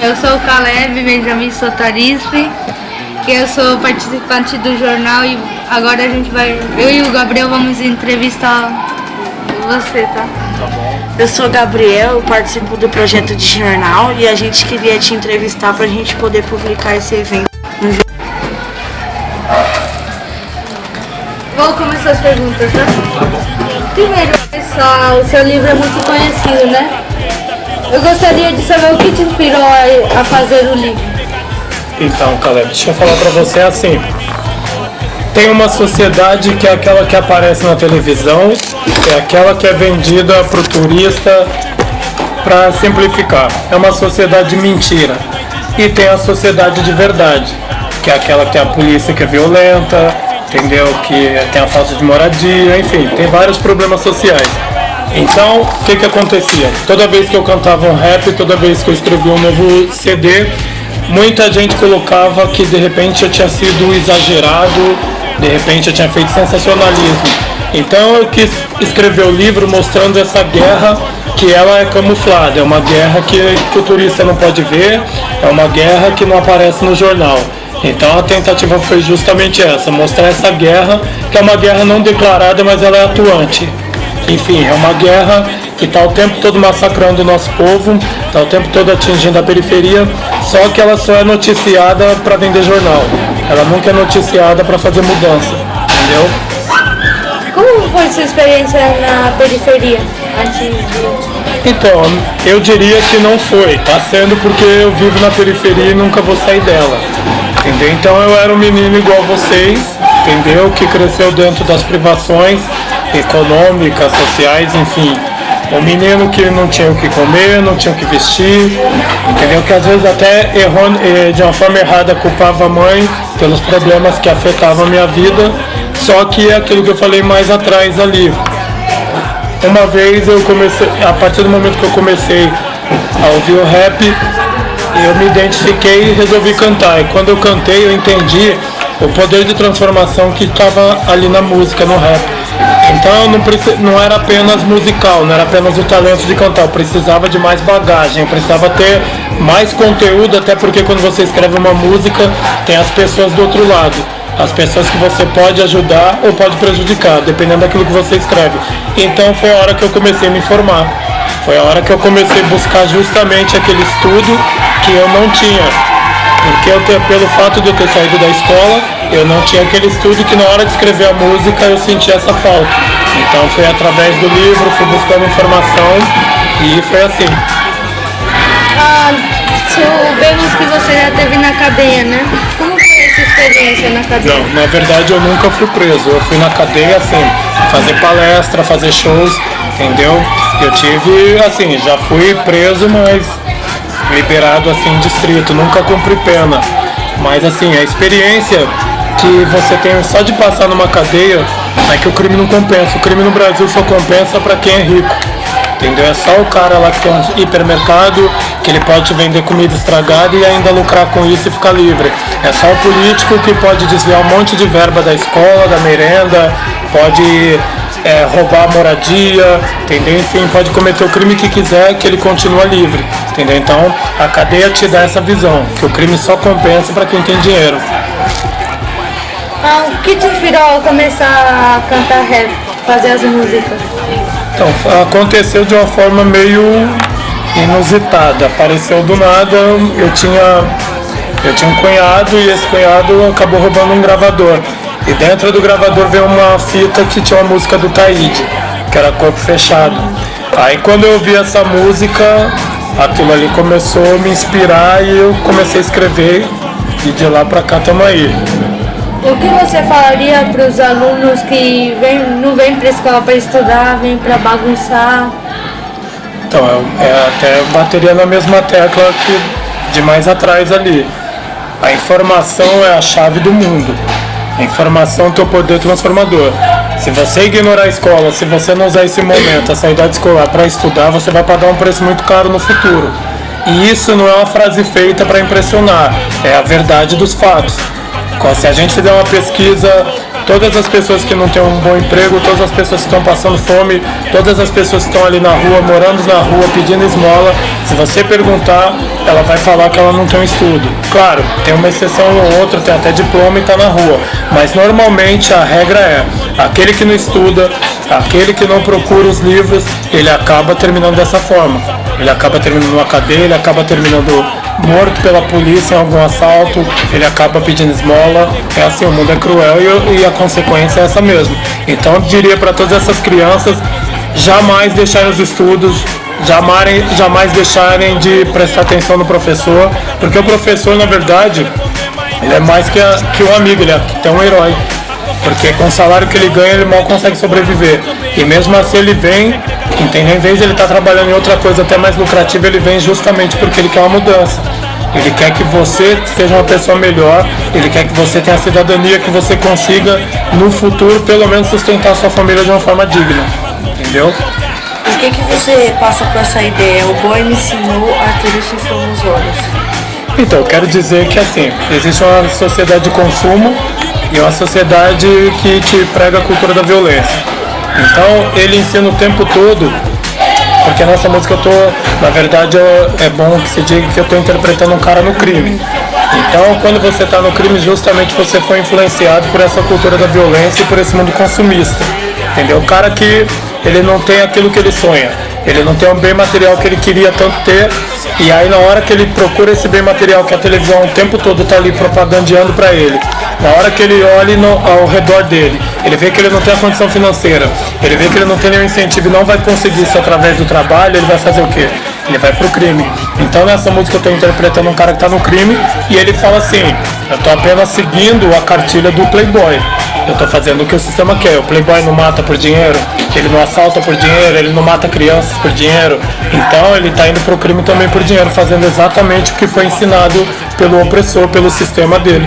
Eu sou o Caleb Benjamin Sotarispe, que eu sou participante do jornal e agora eu e o Gabriel vamos entrevistar você, tá? Tá bom. Eu sou o Gabriel, participo do projeto de jornal e a gente queria te entrevistar para a gente poder publicar esse evento no jornal. Vou começar as perguntas, tá? Tá bom. Primeiro, pessoal, o seu livro é muito conhecido, né? Eu gostaria de saber o que te inspirou a fazer o livro. Então, Caleb, deixa eu falar pra você assim. Tem uma sociedade que é aquela que aparece na televisão, é aquela que é vendida pro turista, pra simplificar. É uma sociedade de mentira. E tem a sociedade de verdade, que é aquela que tem a polícia que é violenta, entendeu? Que tem a falta de moradia, enfim, tem vários problemas sociais. Então, o que acontecia? Toda vez que eu cantava um rap, toda vez que eu escrevia um novo CD, muita gente colocava que de repente eu tinha sido exagerado, de repente eu tinha feito sensacionalismo. Então eu quis escrever o livro mostrando essa guerra, que ela é camuflada, é uma guerra que o turista não pode ver, é uma guerra que não aparece no jornal. Então a tentativa foi justamente essa, mostrar essa guerra, que é uma guerra não declarada, mas ela é atuante. Enfim, é uma guerra que está o tempo todo massacrando o nosso povo, está o tempo todo atingindo a periferia, só que ela só é noticiada para vender jornal. Ela nunca é noticiada para fazer mudança, entendeu? Como foi sua experiência na periferia antes de... Então, eu diria que não foi. Está sendo porque eu vivo na periferia e nunca vou sair dela, entendeu? Então eu era um menino igual vocês, entendeu? Que cresceu dentro das privações econômicas, sociais, enfim. Um menino que não tinha o que comer, não tinha o que vestir, entendeu? Que às vezes até errou, de uma forma errada culpava a mãe pelos problemas que afetavam a minha vida, só que é aquilo que eu falei mais atrás ali. Uma vez eu comecei, a partir do momento que eu comecei a ouvir o rap, eu me identifiquei e resolvi cantar. E quando eu cantei, eu entendi o poder de transformação que estava ali na música, no rap. Então não era apenas musical, não era apenas o talento de cantar, eu precisava de mais bagagem, eu precisava ter mais conteúdo, até porque quando você escreve uma música, tem as pessoas do outro lado, as pessoas que você pode ajudar ou pode prejudicar, dependendo daquilo que você escreve. Então foi a hora que eu comecei a me informar, foi a hora que eu comecei a buscar justamente aquele estudo que eu não tinha. Porque pelo fato de eu ter saído da escola, eu não tinha aquele estudo que na hora de escrever a música eu sentia essa falta. Então foi através do livro, fui buscando informação e foi assim. Soubemos que você já esteve na cadeia, né? Como foi essa experiência na cadeia? Não, na verdade eu nunca fui preso. Eu fui na cadeia, assim, fazer palestra, fazer shows, entendeu? Eu tive, assim, já fui preso, mas liberado assim, distrito, nunca cumpri pena. Mas assim, a experiência que você tem só de passar numa cadeia é que o crime não compensa. O crime no Brasil só compensa para quem é rico, entendeu? É só o cara lá que tem um hipermercado, que ele pode te vender comida estragada e ainda lucrar com isso e ficar livre. É só o político que pode desviar um monte de verba da escola, da merenda, pode roubar a moradia, entendeu? Enfim, pode cometer o crime que quiser, que ele continua livre, entendeu? Então, a cadeia te dá essa visão, que o crime só compensa para quem tem dinheiro. O que te inspirou a começar a cantar rap, fazer as músicas? Então, aconteceu de uma forma meio inusitada, apareceu do nada. Eu tinha um cunhado e esse cunhado acabou roubando um gravador. E dentro do gravador veio uma fita que tinha uma música do Taíde, que era Corpo Fechado. Aí quando eu ouvi essa música, aquilo ali começou a me inspirar e eu comecei a escrever e de lá pra cá estamos aí. O que você falaria para os alunos que não vêm para a escola para estudar, vêm para bagunçar? Então, eu até bateria na mesma tecla que de mais atrás ali. A informação é a chave do mundo. A informação tem o poder transformador. Se você ignorar a escola, se você não usar esse momento, essa idade escolar para estudar, você vai pagar um preço muito caro no futuro. E isso não é uma frase feita para impressionar, é a verdade dos fatos. Se a gente fizer uma pesquisa, todas as pessoas que não têm um bom emprego, todas as pessoas que estão passando fome, todas as pessoas que estão ali na rua, morando na rua, pedindo esmola, se você perguntar, ela vai falar que ela não tem um estudo. Claro, tem uma exceção ou outra, tem até diploma e está na rua, mas normalmente a regra é, aquele que não estuda, aquele que não procura os livros, ele acaba terminando dessa forma. Ele acaba terminando numa cadeia, ele acaba terminando morto pela polícia em algum assalto, ele acaba pedindo esmola. É assim, o mundo é cruel e a consequência é essa mesmo. Então eu diria para todas essas crianças jamais deixarem os estudos, jamais deixarem de prestar atenção no professor, porque o professor, na verdade, ele é mais que um amigo, ele é até um herói. Porque com o salário que ele ganha, ele mal consegue sobreviver. E mesmo assim ele vem, entendeu? Em vez de ele estar trabalhando em outra coisa até mais lucrativa, ele vem justamente porque ele quer uma mudança. Ele quer que você seja uma pessoa melhor, ele quer que você tenha a cidadania, que você consiga, no futuro, pelo menos sustentar a sua família de uma forma digna. Entendeu? O que você passa com essa ideia? O boy me ensinou a ter isso nos olhos. Então, eu quero dizer que assim, existe uma sociedade de consumo e uma sociedade que te prega a cultura da violência. Então, ele ensina o tempo todo, porque nessa música na verdade, é bom que se diga que eu estou interpretando um cara no crime. Então, quando você está no crime, justamente você foi influenciado por essa cultura da violência e por esse mundo consumista. Entendeu? O cara que ele não tem aquilo que ele sonha, ele não tem um bem material que ele queria tanto ter, e aí na hora que ele procura esse bem material que a televisão o tempo todo está ali propagandeando para ele, na hora que ele olha ao redor dele, ele vê que ele não tem a condição financeira, ele vê que ele não tem nenhum incentivo e não vai conseguir isso através do trabalho, ele vai fazer o quê? Ele vai pro crime. Então nessa música eu estou interpretando um cara que está no crime e ele fala assim, eu estou apenas seguindo a cartilha do Playboy. Eu estou fazendo o que o sistema quer. O Playboy não mata por dinheiro, ele não assalta por dinheiro, ele não mata crianças por dinheiro. Então ele está indo pro crime também por dinheiro, fazendo exatamente o que foi ensinado pelo opressor, pelo sistema dele.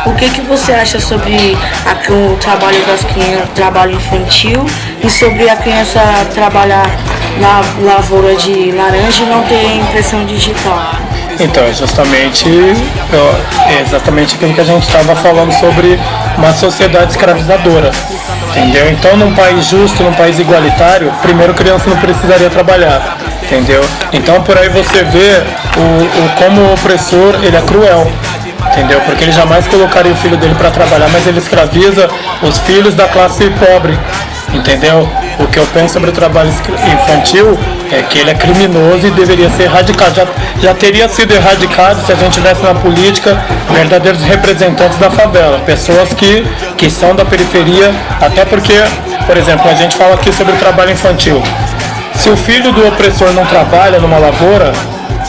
O que você acha sobre o trabalho das crianças, trabalho infantil, e sobre a criança trabalhar na lavoura de laranja e não ter impressão digital? Então, é exatamente aquilo que a gente estava falando sobre uma sociedade escravizadora, entendeu? Então, num país justo, num país igualitário, primeiro, criança não precisaria trabalhar, entendeu? Então, por aí você vê como o opressor, ele é cruel, entendeu? Porque ele jamais colocaria o filho dele para trabalhar, mas ele escraviza os filhos da classe pobre, entendeu? O que eu penso sobre o trabalho infantil é que ele é criminoso e deveria ser erradicado. Já teria sido erradicado se a gente tivesse na política verdadeiros representantes da favela, pessoas que são da periferia, até porque, por exemplo, a gente fala aqui sobre o trabalho infantil. Se o filho do opressor não trabalha numa lavoura,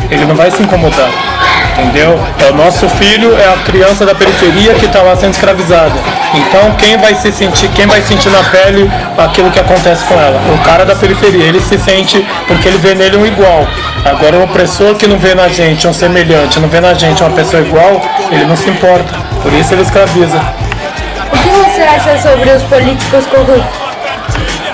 ele não vai se incomodar. Entendeu? O nosso filho é a criança da periferia que está lá sendo escravizada. Então quem vai sentir na pele aquilo que acontece com ela? O cara da periferia, ele se sente porque ele vê nele um igual. Agora o opressor que não vê na gente um semelhante, não vê na gente uma pessoa igual, ele não se importa. Por isso ele escraviza. O que você acha sobre os políticos corruptos?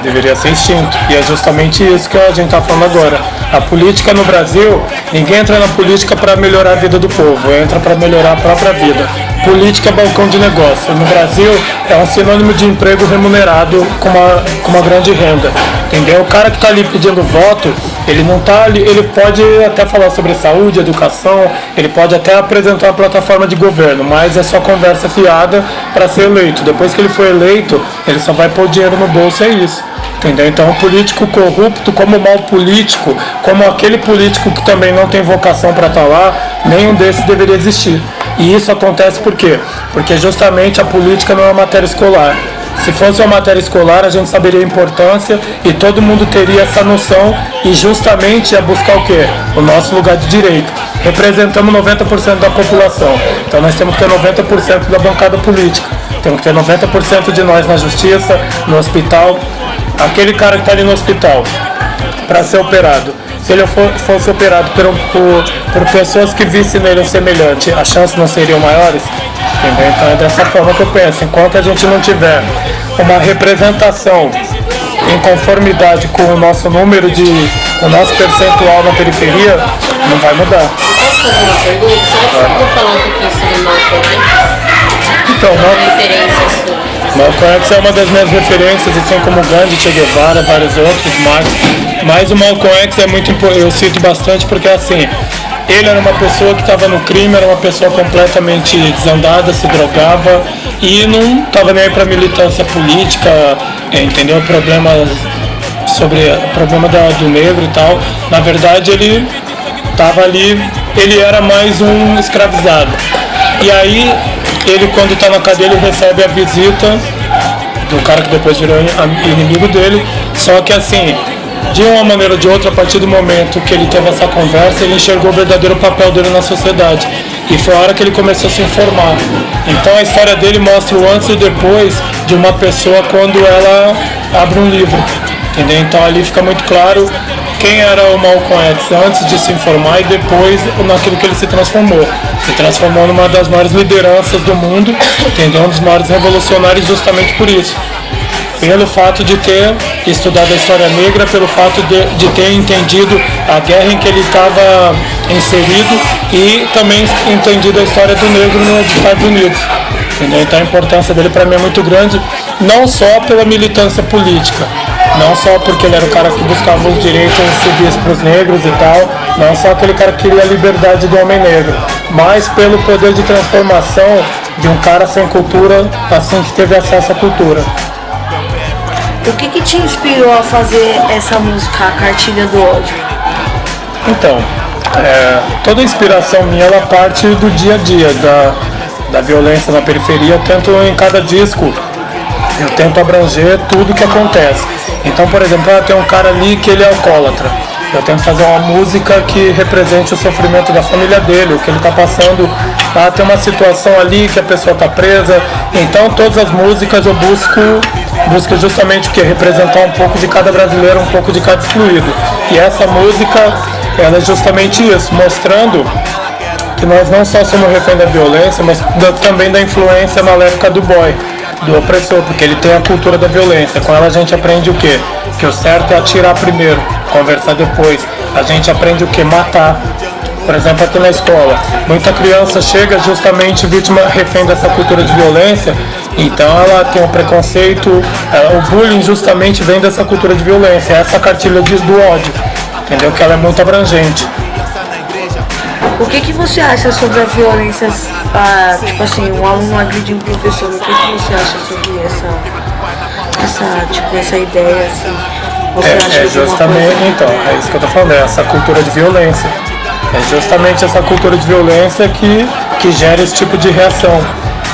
Deveria ser extinto. E é justamente isso que a gente está falando agora. A política no Brasil, ninguém entra na política para melhorar a vida do povo, entra para melhorar a própria vida. Política é balcão de negócio. No Brasil é um sinônimo de emprego remunerado com uma grande renda. Entendeu? O cara que está ali pedindo voto, ele não está ali, ele pode até falar sobre saúde, educação, ele pode até apresentar uma plataforma de governo, mas é só conversa fiada para ser eleito. Depois que ele for eleito, ele só vai pôr dinheiro no bolso, é isso. Entendeu? Então, o político corrupto, como mau político, como aquele político que também não tem vocação para estar lá, nenhum desses deveria existir. E isso acontece por quê? Porque justamente a política não é uma matéria escolar. Se fosse uma matéria escolar, a gente saberia a importância e todo mundo teria essa noção e justamente ia buscar o quê? O nosso lugar de direito. Representamos 90% da população. Então nós temos que ter 90% da bancada política. Temos que ter 90% de nós na justiça, no hospital. Aquele cara que está ali no hospital para ser operado, se ele fosse operado por pessoas que vissem nele um semelhante, as chances não seriam maiores? Entendeu? Então é dessa forma que eu penso. Enquanto a gente não tiver uma representação em conformidade com o nosso número o nosso percentual na periferia, não vai mudar. Posso fazer uma pergunta? Será que você pode falar um pouquinho sobre o Malcolm X? Então, Referências suas. Malcolm X é uma das minhas referências, assim como Gandhi, Che Guevara, vários outros, Marx. Mas o Malcolm X é muito importante, eu cito bastante porque assim, ele era uma pessoa que estava no crime, era uma pessoa completamente desandada, se drogava e não estava nem aí para militância política, entendeu? Problemas sobre o problema do negro e tal. Na verdade, ele estava ali, ele era mais um escravizado. E aí, ele quando está na cadeia, ele recebe a visita do cara que depois virou inimigo dele, só que assim, de uma maneira ou de outra, a partir do momento que ele teve essa conversa, ele enxergou o verdadeiro papel dele na sociedade. E foi a hora que ele começou a se informar. Então a história dele mostra o antes e depois de uma pessoa quando ela abre um livro. Entendeu? Então ali fica muito claro quem era o Malcolm X antes de se informar e depois naquilo que ele se transformou. Se transformou numa das maiores lideranças do mundo, entendeu? Um dos maiores revolucionários justamente por isso. Pelo fato de ter estudado a história negra, pelo fato de ter entendido a guerra em que ele estava inserido e também entendido a história do negro nos Estados Unidos. Entendeu? Então a importância dele para mim é muito grande, não só pela militância política, não só porque ele era o cara que buscava os direitos civis para os negros e tal, não só aquele cara que queria a liberdade do homem negro, mas pelo poder de transformação de um cara sem cultura, assim que teve acesso à cultura. O que te inspirou a fazer essa música, a Cartilha do Ódio? Então, toda a inspiração minha ela parte do dia a dia, da violência na periferia. Eu tento em cada disco, eu tento abranger tudo que acontece. Então, por exemplo, tem um cara ali que ele é alcoólatra. Eu tento fazer uma música que represente o sofrimento da família dele, o que ele está passando. Tem uma situação ali que a pessoa está presa. Então, todas as músicas eu busco justamente o que? Representar um pouco de cada brasileiro, um pouco de cada excluído. E essa música, ela é justamente isso, mostrando que nós não só somos refém da violência, mas também da influência maléfica do boy, do opressor, porque ele tem a cultura da violência. Com ela a gente aprende o quê? Que o certo é atirar primeiro, conversar depois. A gente aprende o quê? Matar. Por exemplo, aqui na escola, muita criança chega justamente vítima, refém dessa cultura de violência, então ela tem um preconceito, o bullying justamente vem dessa cultura de violência, essa cartilha do ódio, entendeu? Que ela é muito abrangente. O que você acha sobre a violência, tipo assim, um aluno agride um professor, o que você acha sobre essa ideia, assim? Você acha justamente, então, é isso que eu tô falando, é essa cultura de violência. É justamente essa cultura de violência que gera esse tipo de reação.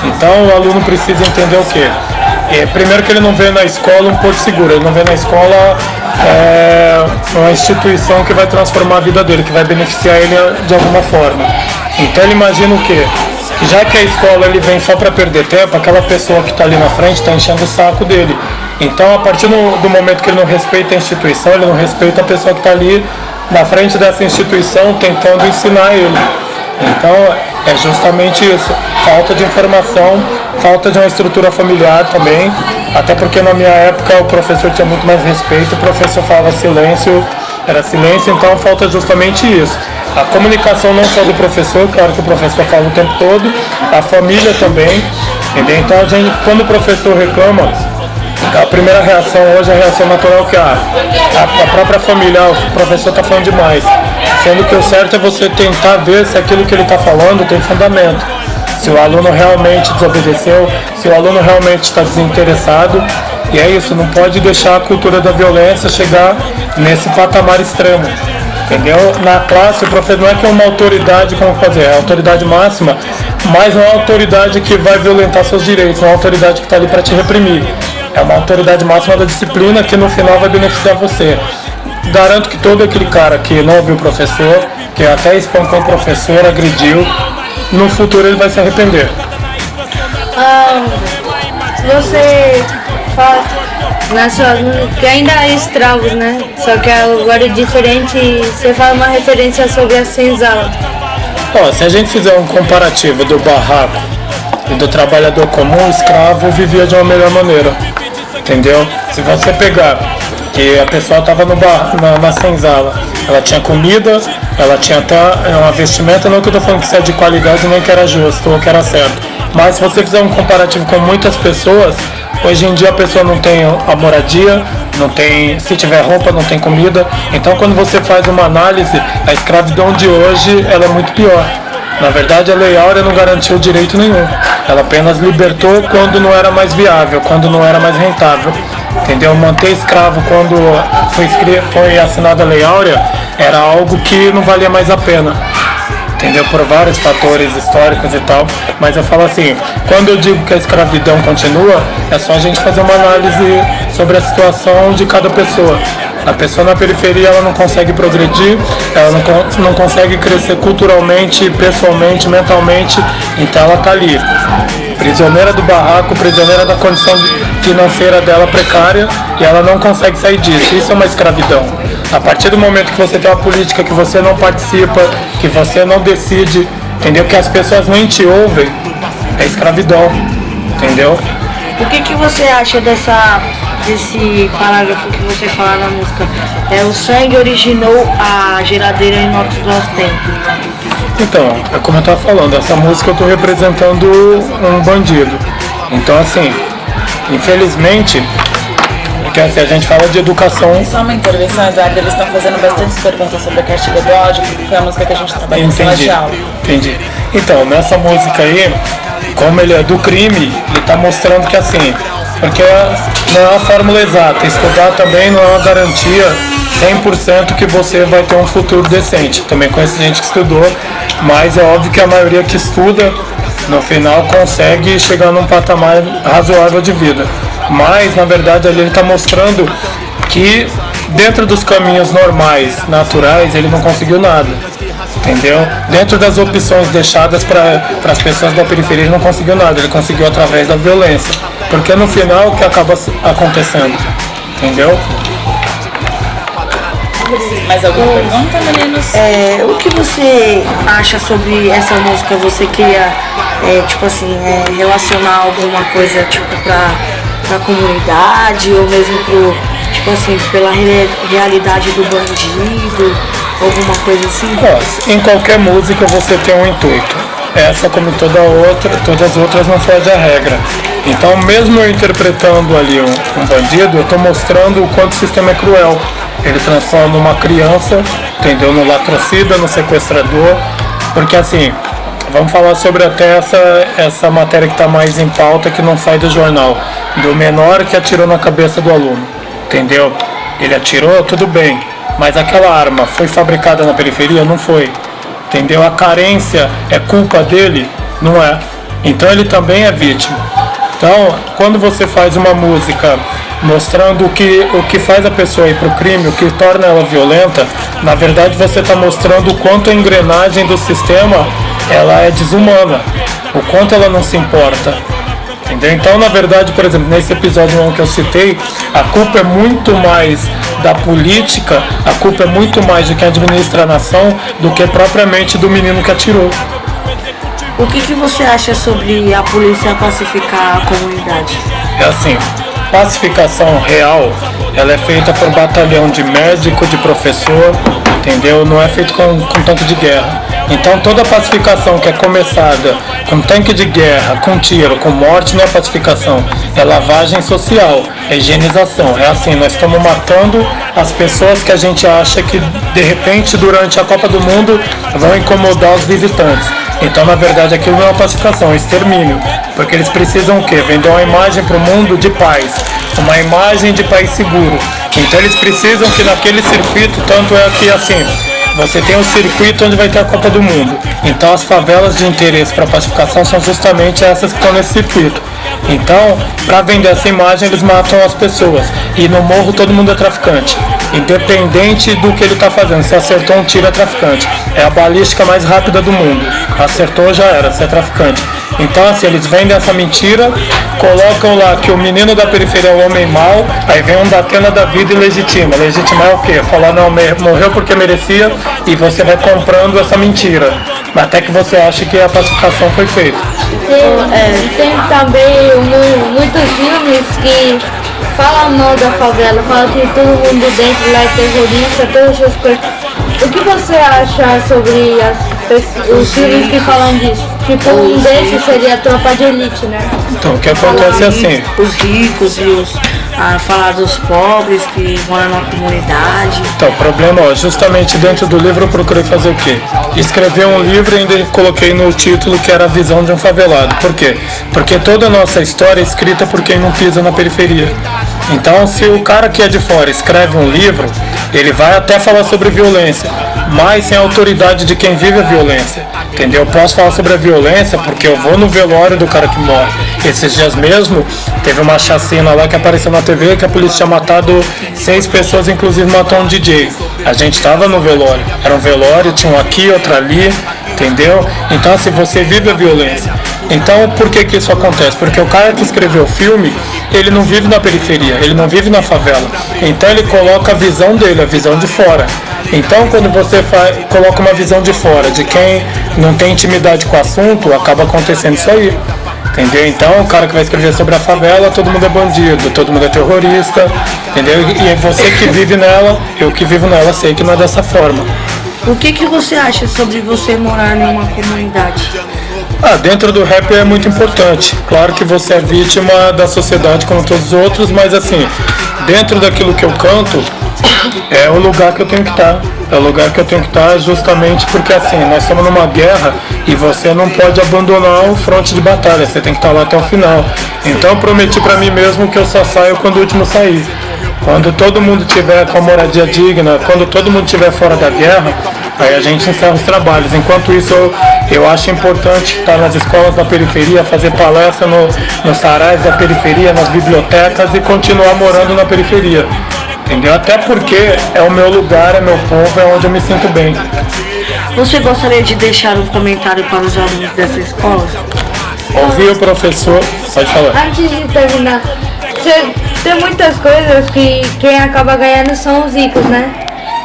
Então o aluno precisa entender o quê? Primeiro que ele não vê na escola um porto seguro, ele não vê na escola uma instituição que vai transformar a vida dele, que vai beneficiar ele de alguma forma. Então ele imagina o quê? Que já que a escola ele vem só para perder tempo, aquela pessoa que está ali na frente está enchendo o saco dele. Então a partir do momento que ele não respeita a instituição, ele não respeita a pessoa que está ali na frente dessa instituição tentando ensinar ele. Então é justamente isso, falta de informação, falta de uma estrutura familiar também, até porque na minha época o professor tinha muito mais respeito, o professor falava silêncio, era silêncio, então falta justamente isso. A comunicação não só do professor, claro que o professor fala o tempo todo, a família também, entendeu? Então quando o professor reclama, a primeira reação hoje é a reação natural que a própria família, o professor está falando demais. Sendo que o certo é você tentar ver se aquilo que ele está falando tem fundamento. Se o aluno realmente desobedeceu, se o aluno realmente está desinteressado. E é isso, não pode deixar a cultura da violência chegar nesse patamar extremo. Entendeu? Na classe, o professor não é que é uma autoridade, como fazer, é a autoridade máxima, mas não é uma autoridade que vai violentar seus direitos, não é uma autoridade que está ali para te reprimir. É uma autoridade máxima da disciplina que no final vai beneficiar você. Garanto que todo aquele cara que não ouviu o professor, que até espancou o professor, agrediu, no futuro ele vai se arrepender. Você fala na sua que ainda há escravos, né? Só que agora é diferente, você fala uma referência sobre a senzala. Se a gente fizer um comparativo do barraco e do trabalhador comum, o escravo vivia de uma melhor maneira. Entendeu? Se você pegar que a pessoa estava na senzala, ela tinha comida, ela tinha até uma vestimenta, não que eu estou falando que isso é de qualidade nem que era justo ou que era certo. Mas se você fizer um comparativo com muitas pessoas, hoje em dia a pessoa não tem a moradia, não tem, se tiver roupa, não tem comida. Então quando você faz uma análise, a escravidão de hoje ela é muito pior. Na verdade, a Lei Áurea não garantiu direito nenhum. Ela apenas libertou quando não era mais viável, quando não era mais rentável. Entendeu? Manter escravo quando foi assinada a Lei Áurea era algo que não valia mais a pena. Entendeu? Por vários fatores históricos e tal. Mas eu falo assim, quando eu digo que a escravidão continua, é só a gente fazer uma análise sobre a situação de cada pessoa. A pessoa na periferia ela não consegue progredir, ela não consegue crescer culturalmente, pessoalmente, mentalmente, então ela está ali, prisioneira do barraco, prisioneira da condição financeira dela precária, e ela não consegue sair disso. Isso é uma escravidão. A partir do momento que você tem uma política que você não participa, que você não decide, entendeu? Que as pessoas nem te ouvem, é escravidão, entendeu? O que você acha desse parágrafo que você fala na música? O sangue originou a geladeira em nosso tempo. Então, é como eu estava falando, essa música eu estou representando um bandido. Então, assim, infelizmente, porque assim, a gente fala de educação. Só uma intervenção, Eduardo, eles estão fazendo bastante perguntas sobre a cartilha do ódio, porque foi a música que a gente trabalhou em sala de aula. Entendi. Então, nessa música aí, como ele é do crime, ele está mostrando que assim, porque não é uma fórmula exata, estudar também não é uma garantia 100% que você vai ter um futuro decente. Também conheço gente que estudou, mas é óbvio que a maioria que estuda, no final consegue chegar num patamar razoável de vida. Mas, na verdade, ali ele está mostrando que dentro dos caminhos normais, naturais, ele não conseguiu nada. Entendeu? Dentro das opções deixadas para as pessoas da periferia, ele não conseguiu nada. Ele conseguiu através da violência. Porque no final, o que acaba acontecendo? Entendeu? Mais alguma pergunta, meninos? O que você acha sobre essa música? Você queria, relacionar alguma coisa, pra comunidade, ou mesmo pela realidade do bandido, alguma coisa assim? Em qualquer música você tem um intuito. Essa, como todas as outras não foge à regra. Então, mesmo eu interpretando ali um bandido, eu estou mostrando o quanto o sistema é cruel. Ele transforma uma criança, entendeu, no latrocida, no sequestrador. Porque assim, vamos falar sobre até essa matéria que está mais em pauta, que não sai do jornal, do menor que atirou na cabeça do aluno, entendeu? Ele atirou, tudo bem, mas aquela arma foi fabricada na periferia? Não foi, entendeu? A carência é culpa dele? Não é. Então ele também é vítima. Então, quando você faz uma música mostrando o que faz a pessoa ir para o crime, o que torna ela violenta, na verdade você está mostrando o quanto a engrenagem do sistema ela é desumana, o quanto ela não se importa. Entendeu? Então, na verdade, por exemplo, nesse episódio que eu citei, a culpa é muito mais da política, a culpa é muito mais de quem administra a nação do que propriamente do menino que atirou. O que você acha sobre a polícia pacificar a comunidade? É assim, pacificação real, ela é feita por batalhão de médico, de professor, entendeu? Não é feito com tanque de guerra. Então toda pacificação que é começada com tanque de guerra, com tiro, com morte, não é pacificação, é lavagem social, é higienização. É assim, nós estamos matando as pessoas que a gente acha que de repente durante a Copa do Mundo vão incomodar os visitantes. Então, na verdade, aquilo não é uma pacificação, é um extermínio. Porque eles precisam o quê? Vender uma imagem para o mundo de paz, uma imagem de país seguro. Então, eles precisam que naquele circuito, tanto é que assim, você tem um circuito onde vai ter a Copa do Mundo. Então, as favelas de interesse para pacificação são justamente essas que estão nesse circuito. Então, para vender essa imagem, eles matam as pessoas. E no morro todo mundo é traficante. Independente do que ele está fazendo. Se acertou um tiro, é traficante. É a balística mais rápida do mundo. Acertou, já era, você é traficante. Então, assim, eles vendem essa mentira, colocam lá que o menino da periferia é o homem mau, aí vem um da Atena da vida e legitima. Legitimar é o quê? Falar, não, morreu porque merecia, e você vai comprando essa mentira. Até que você acha que a pacificação foi feita. Tem também muitos filmes que falam mal da favela, falam que todo mundo dentro lá é terrorista, todas essas coisas. O que você acha sobre as os filmes que falam disso. Tipo, um desses seria a Tropa de Elite, né? Então, o que acontece é assim. Os ricos e falar dos pobres que moram na comunidade. Então, o problema, ó, justamente dentro do livro eu procurei fazer o quê? Escrever um livro e ainda coloquei no título que era a visão de um favelado. Por quê? Porque toda a nossa história é escrita por quem não pisa na periferia. Então, se o cara que é de fora escreve um livro, ele vai até falar sobre violência, mas sem a autoridade de quem vive a violência. Entendeu? Eu posso falar sobre a violência porque eu vou no velório do cara que morre. Esses dias mesmo, teve uma chacina lá que apareceu na TV que a polícia tinha matado 6 pessoas, inclusive matou um DJ. A gente estava no velório. Era um velório, tinha um aqui, outro ali, entendeu? Então, assim, você vive a violência. Então, por que que isso acontece? Porque o cara que escreveu o filme, ele não vive na periferia, ele não vive na favela. Então, ele coloca a visão dele, a visão de fora. Então, quando você coloca uma visão de fora, de quem não tem intimidade com o assunto, acaba acontecendo isso aí. Entendeu? Então, o cara que vai escrever sobre a favela, todo mundo é bandido, todo mundo é terrorista, entendeu? E é você que vive nela, eu que vivo nela, sei que não é dessa forma. O que você acha sobre você morar em uma comunidade? Dentro do rap é muito importante. Claro que você é vítima da sociedade como todos os outros, mas assim, dentro daquilo que eu canto, é o lugar que eu tenho que estar. É o lugar que eu tenho que estar justamente porque assim, nós estamos numa guerra e você não pode abandonar o fronte de batalha, você tem que estar lá até o final. Então eu prometi pra mim mesmo que eu só saio quando o último sair. Quando todo mundo tiver com a moradia digna, quando todo mundo estiver fora da guerra, aí a gente encerra os trabalhos. Enquanto isso, eu acho importante estar nas escolas da periferia, fazer palestra nos sarais da periferia, nas bibliotecas e continuar morando na periferia. Entendeu? Até porque é o meu lugar, é meu povo, é onde eu me sinto bem. Você gostaria de deixar um comentário para os alunos dessa escola? Ouvir o professor, pode falar. Antes de terminar, tem muitas coisas que quem acaba ganhando são os ricos, né?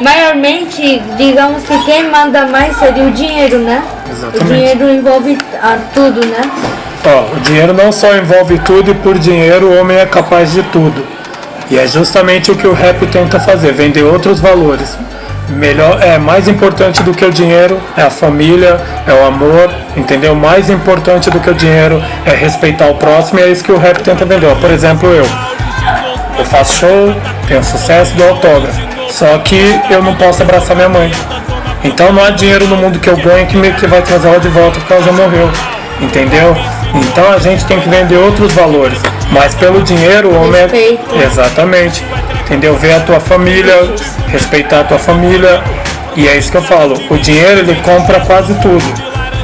Maiormente, digamos que quem manda mais seria o dinheiro, né? Exatamente. O dinheiro envolve tudo, né? O dinheiro não só envolve tudo e por dinheiro o homem é capaz de tudo. E é justamente o que o rap tenta fazer, vender outros valores. Mais importante do que o dinheiro é a família, é o amor, entendeu? Mais importante do que o dinheiro é respeitar o próximo e é isso que o rap tenta vender. Por exemplo, eu faço show, tenho sucesso, dou autógrafo, só que eu não posso abraçar minha mãe. Então não há dinheiro no mundo que eu ganho que vai trazer ela de volta porque ela já morreu, entendeu? Então a gente tem que vender outros valores, mas pelo dinheiro o homem é... Exatamente, entendeu? Ver a tua família, respeitar a tua família, e é isso que eu falo, o dinheiro ele compra quase tudo,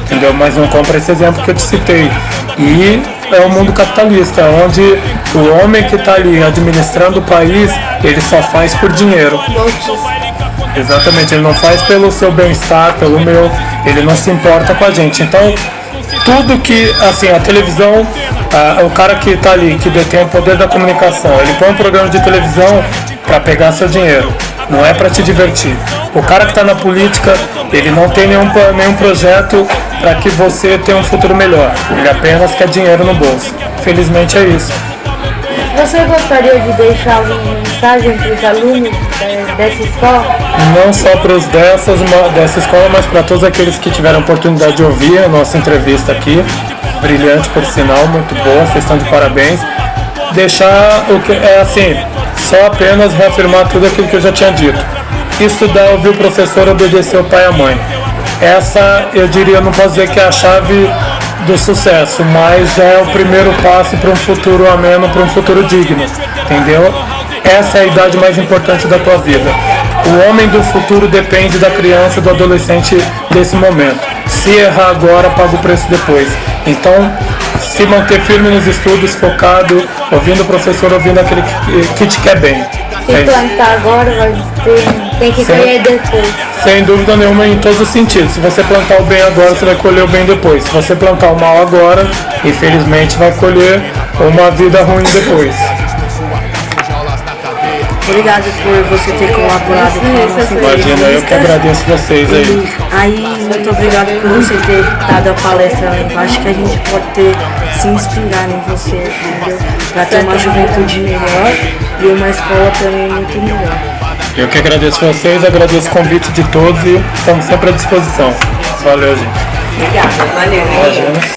entendeu? Mas não compra esse exemplo que eu te citei. E é o mundo capitalista, onde o homem que está ali administrando o país, ele só faz por dinheiro. Exatamente, ele não faz pelo seu bem-estar, pelo meu, ele não se importa com a gente. Então, tudo que, assim, a televisão, o cara que está ali, que detém o poder da comunicação, ele põe um programa de televisão para pegar seu dinheiro, não é para te divertir. O cara que está na política, ele não tem nenhum projeto para que você tenha um futuro melhor, ele apenas quer dinheiro no bolso. Felizmente é isso. Você gostaria de deixar alguma mensagem para os alunos dessa escola? Não só para os dessa escola, mas para todos aqueles que tiveram a oportunidade de ouvir a nossa entrevista aqui. Brilhante, por sinal, muito boa, vocês estão de parabéns. Deixar o que é assim, só apenas reafirmar tudo aquilo que eu já tinha dito. Estudar, ouvir o professor, obedecer o pai e a mãe. Essa, eu diria, não posso dizer que é a chave do sucesso, mas já é o primeiro passo para um futuro ameno, para um futuro digno, entendeu? Essa é a idade mais importante da tua vida. O homem do futuro depende da criança e do adolescente desse momento. Se errar agora, paga o preço depois. Então, se manter firme nos estudos, focado, ouvindo o professor, ouvindo aquele que te quer bem. Se plantar agora, tem que colher depois. Sem dúvida nenhuma, em todos os sentidos. Se você plantar o bem agora, você vai colher o bem depois. Se você plantar o mal agora, infelizmente vai colher uma vida ruim depois. Obrigado por você ter colaborado com a nossa entrevista. Imagina, eu que agradeço vocês aí. Muito obrigado por você ter dado a palestra. Eu acho que a gente pode se inspirar em você, entendeu? Para ter uma juventude melhor e uma escola também muito melhor. Eu que agradeço vocês, agradeço o convite de todos e estamos sempre à disposição. Valeu, gente. Obrigada. Valeu. Imagina.